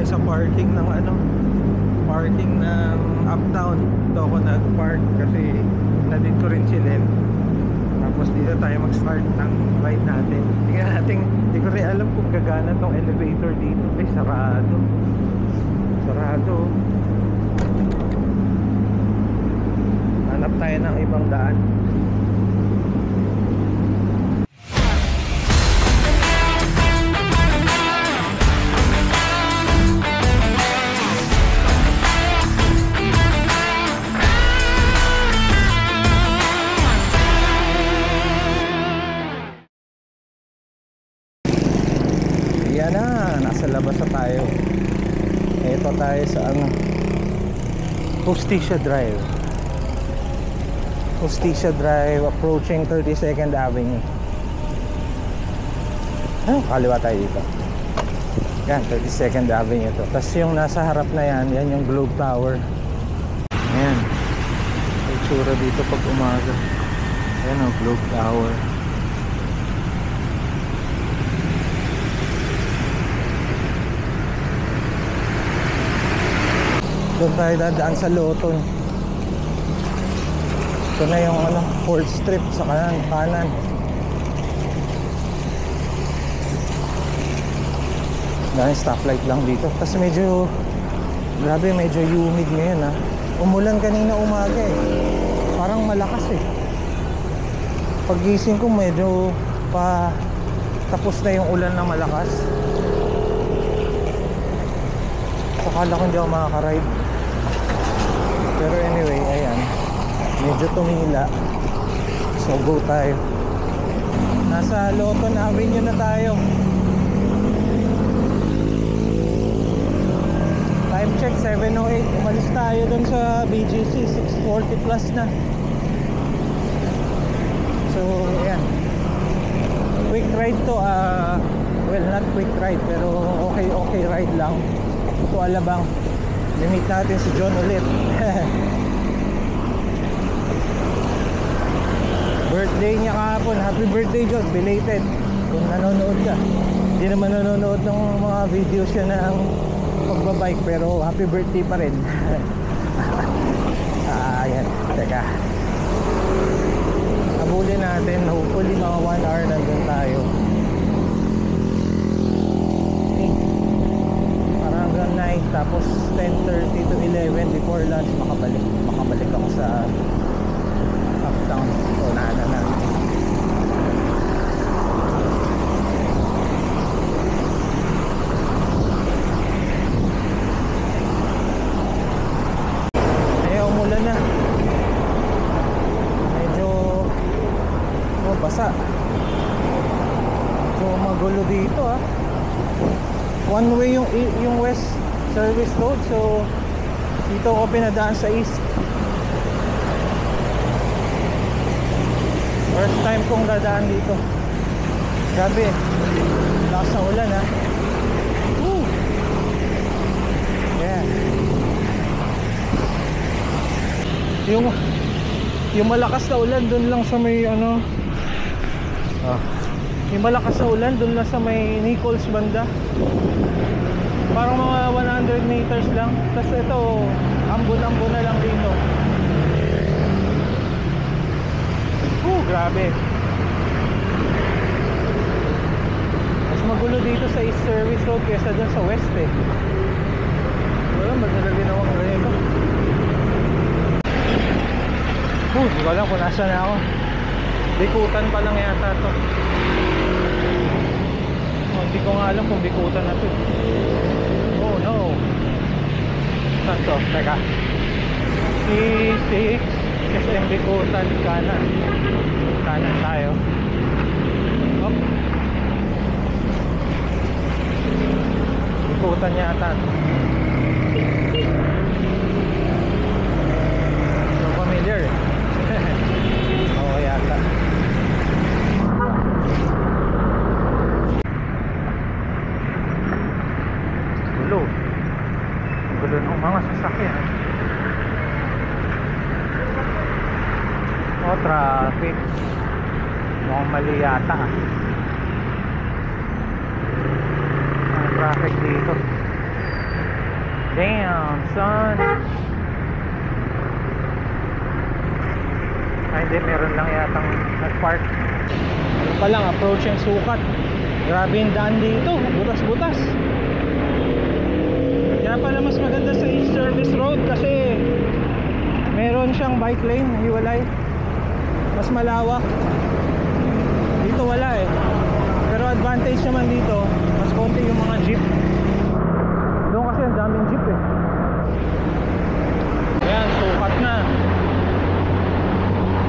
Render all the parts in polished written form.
sa parking ng parking ng Uptown. Dito ako nag-park kasi natin ko rin silin. Tapos dito tayo mag-start ng ride natin. Tingnan natin, hindi ko rin alam kung gagana tong elevator dito. Ay, sarado. Sarado. Hanap tayo ng ibang daan. Yan na, nasa labas na tayo. Ito tayo sa Justicia Drive. Justicia Drive, approaching 32nd Avenue. Kaliwa tayo dito. Yan, 32nd Avenue to. Tapos yung nasa harap na yan, yan yung Globe Tower. Ayan, may tsura dito pag umaga. Ayan o, Globe Tower. Doon tayo dadaan sa Loton. Ito na yung 4th Street sa kanan. Dahil stoplight lang dito. Tapos medyo grabe, medyo humid ngayon ha. Umulan kanina umaga eh. Parang malakas eh. Paggising ko medyo tapos na yung ulan na malakas. Akala ko hindi ako makaka-ride. Pero anyway, ayan, medyo tumila. So go tayo. Nasa Loton Avenue na tayo. Time check 7:08. Umalis tayo dun sa BGC 6:40 plus na. So ayan, quick ride to. Well, not quick ride, pero okay ride lang. Ito Alabang. Limit natin si John ulit. Birthday niya kahapon. Happy birthday John, belated. Kung nanonood ka. Hindi naman nanonood ng mga videos siya ng pagbabike, pero happy birthday pa rin. Ayan, teka. Habulin natin. Hopefully mga 1 hour nandun tayo. Hanggang 9, tapos 10:30 to 11 before lunch makabalik ako sa Uptown. So naana na. Umulan na. Medyo basa. So magulo dito ha. One way yung West Service Road, so dito ako pinadaan sa East. First time kong dadaan dito. Grabe, lakas na ulan ha. Woo! Yeah. Yung malakas na ulan dun lang sa may yung malakas na ulan dun lang sa may Nichols banda. Parang mga 100 meters lang. Tapos ito, ambon-ambon na lang dito. Grabe. Mas magulo dito sa East Service Road kaysa dun sa West eh. Wala, maganda ginawang ganito. Hindi ko alam kung nasa na ako. Bikutan pa lang yata to. Hindi ko nga alam kung bikutan na to. Oh no. Saan to? Teka. C6 SM Bikutan, kanan. Kanan tayo. Hop. Bikutan yata. So familiar. Oo yata. Gulo ng mga sasakyan. Traffic. Mukhang mali yata ang traffic dito. Damn, son. Ay, hindi, meron lang yatang nag-park. Ano pa lang, approaching Sukat. Grabe yung daan dito, butas-butas. Kaya pala mas maganda sa East Service Road kasi meron siyang bike lane, hiwalay. Mas malawak. Dito wala eh. Pero advantage naman dito, mas konti yung mga jeep. Doon kasi ang daming jeep eh. Ayan, Sukat na.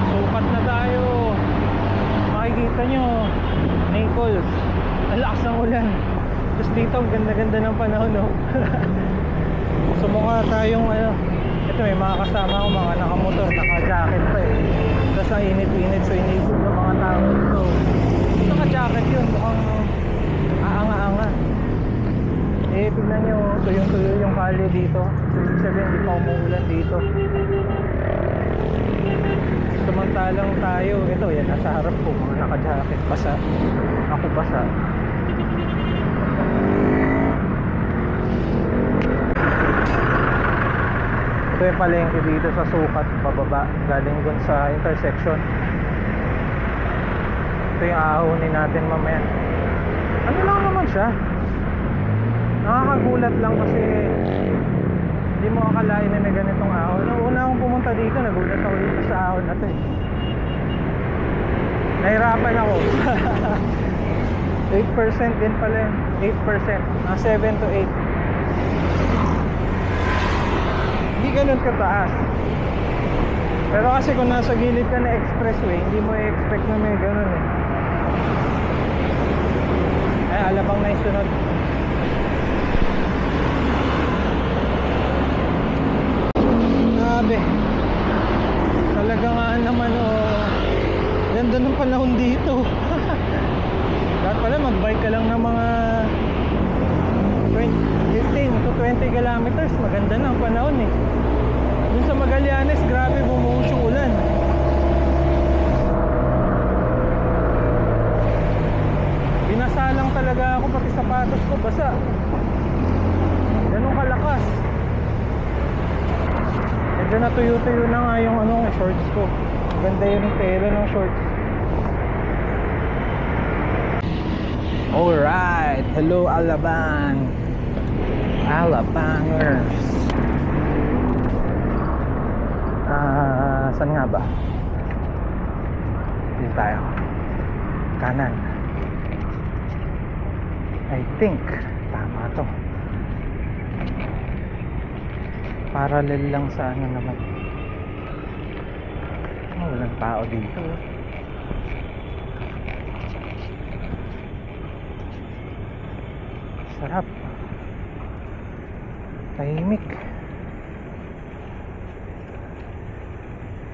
Sukat na tayo. Makikita nyo, Naples, ang lakas ng ulan. Tapos dito, ang ganda-ganda ng panahon, no? Sumukha tayong ano. Ito, may mga kasama ko, mga nakamotor, naka-jacket pa eh. Tapos ang init-init, so inisip ng mga tao dito. Naka-jacket yun, mukhang aanga-anga. Eh, tignan nyo, tuyong-tuyo yung kalye dito. Ibig sabihin, hindi pa umuulan dito. Samantalang tayo, ito, yan, nasa harap ko, mga naka-jacket, basa. Ako basa. Ito yung palengke dito sa Sukat, pababa, galing dun sa intersection. Ito yung aahunin natin mamaya. Ano lang naman siya, nakakagulat lang kasi hindi mo akalain na may ganitong ahon. Nung una akong pumunta dito, nagulat ako dito sa ahon na to eh. Nahirapan ako. 8% din pala yun. 8%, 7 to 8. Hindi ganun kataas. Pero kasi kung nasa gilid ka na expressway, hindi mo i-expect na may ganun eh. Ay, alabang na yung sunod. Grabe. Talaga nga naman ganda ng panahon dito. Dapat pala magbike ka lang ng mga 15 to 20 kilometers. Maganda na ang panahon eh. Dun sa Magallanes, grabe bumuhos yung ulan. Binasa lang talaga ako, pati sapatos ko basa. Ganun kalakas. Medyo natuyo-tuyo na nga yung shorts ko. Ganda yung tela ng shorts. Alright, hello Alabang. Alabangers. Saan nga ba? Dito tayo. Kanan. I think tama to. Parallel lang sa ano naman. Walang tao dito. Sarap. Tahimik.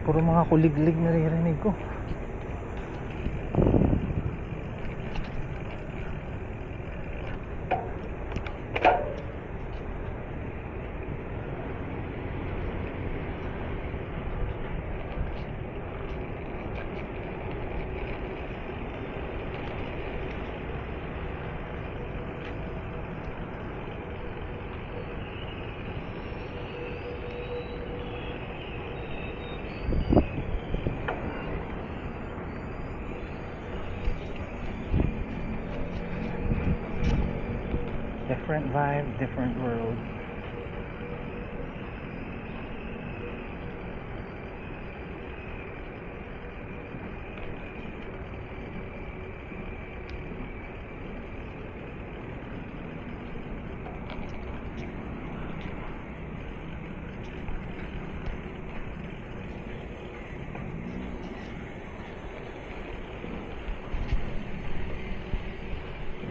Puro mga kuliglig naririnig ko. Different vibe, different world.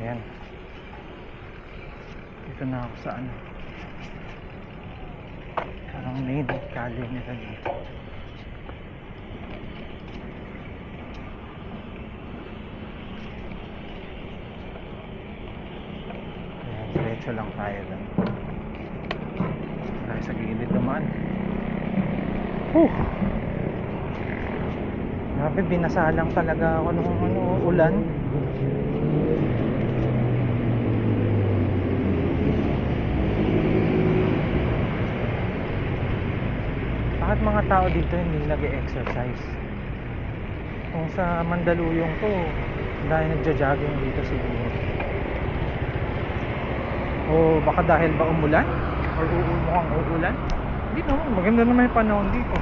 Ayan. Dito na ako sa parang main kali nila dito. Ayan, diretso lang tayo doon. Tayo sa gilid naman. Grabe, binasa lang talaga ako nung ulan. mga tao dito hindi nag-e-exercise. Kung sa Mandaluyong to, dahil nagja-jogging dito siguro. O baka dahil ba umulan? Or mukhang uulan? Hindi naman, maganda naman yung panahon dito.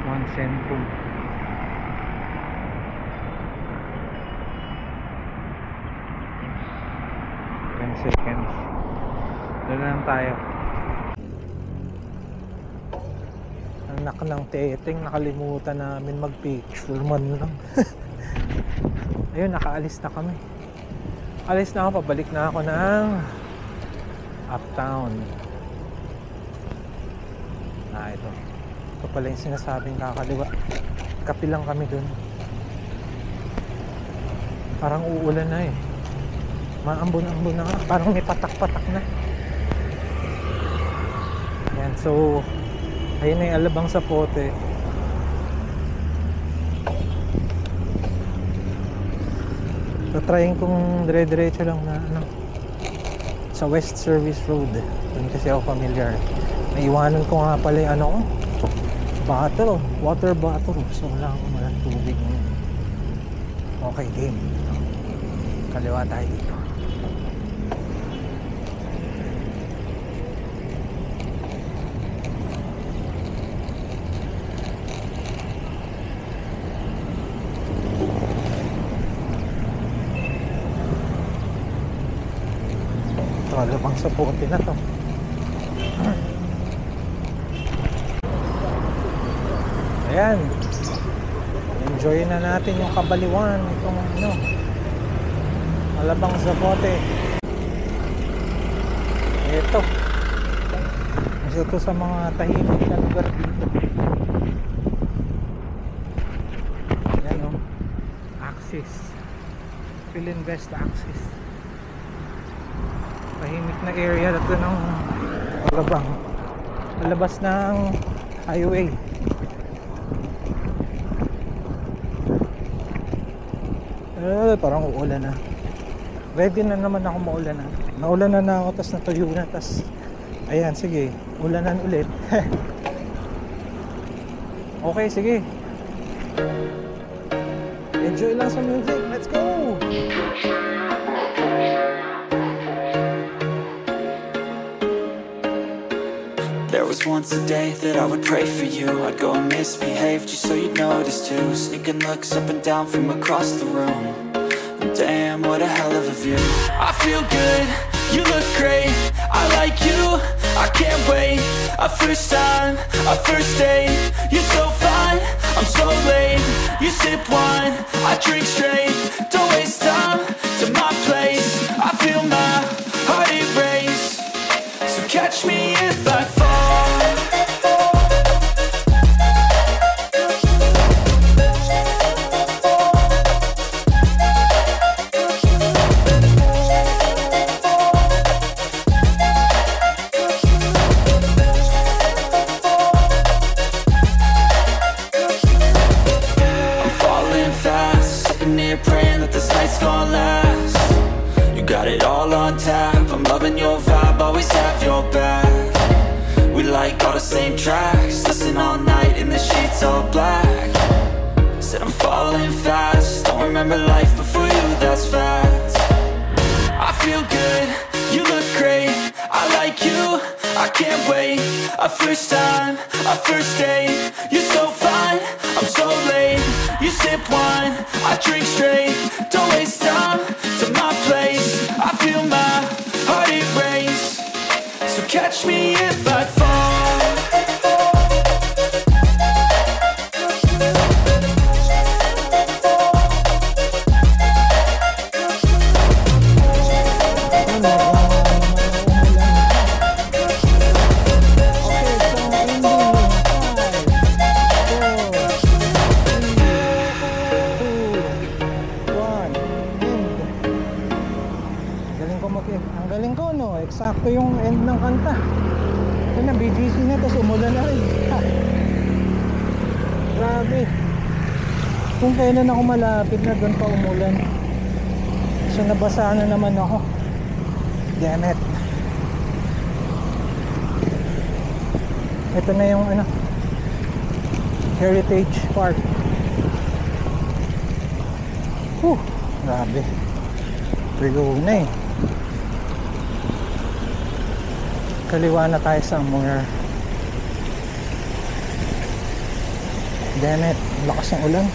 One centrum. Seconds. Doon lang tayo. Anak ng teteng, nakalimutan namin mag-picture man lang. Ayun, nakaalis na kami. Alis na ako, pabalik na ako ng uptown. Ito. Ito pala yung sinasabing kakaliwa. Kapi lang kami dun. Parang uulan na eh. Maambon-ambon na nga. Parang may patak-patak na. Yan, so ayun na yung Alabang Zapote. So trying kong dire-diretso lang na sa West Service Road. Doon kasi ako familiar. Naiwanan ko nga pala yung bottle, water bottle. So wala akong walang tubig. Okay, game. Kaliwa tayo dito. Alabang Zapote na to. Ayan, enjoy na natin yung kabaliwan itong Alabang Zapote. Ito sa mga tahimik na lugar dito. Ayan Axis, Philinvest Axis. Tahimik na area dito ng Alabang. Palabas ng highway. Parang uulan na. Ready na naman ako maulan na. Naulan na ako, tas natuyo na, tas ayan, sige, ulanan ulit. Okay, sige. Enjoy lang sa music. Let's go! There was once a day that I would pray for you. I'd go and misbehave just so you'd notice too. Sneaking looks up and down from across the room. Damn, what a hell of a view. I feel good, you look great. I like you, I can't wait. A first time, a first date. You're so fine, I'm so late. You sip wine, I drink straight. Don't waste time to my place. I feel my heart erase. So catch me if I fall. Praying that this night's gonna last. You got it all on tap. I'm loving your vibe, always have your back. We like all the same tracks. Listen all night in the sheets all black. Said I'm falling fast. Don't remember life before you, that's fact. I feel good, you look great. I like you, I can't wait. A first time, a first date. You're so fine, I'm so late. You sip wine, I drink straight. Don't waste time to my place. I feel my heart erase. So catch me if I fall. Sakto yung end ng kanta. Ito na, BGC na, tapos umulan na rin. Grabe. Kung kailan ako malapit na doon pa umulan. So nabasa na naman ako. Damn it. Ito na yung ano, Heritage Park. Grabe. Pre-go na eh. Kaliwa na tayo somewhere. Damn it, lakas ng ulan.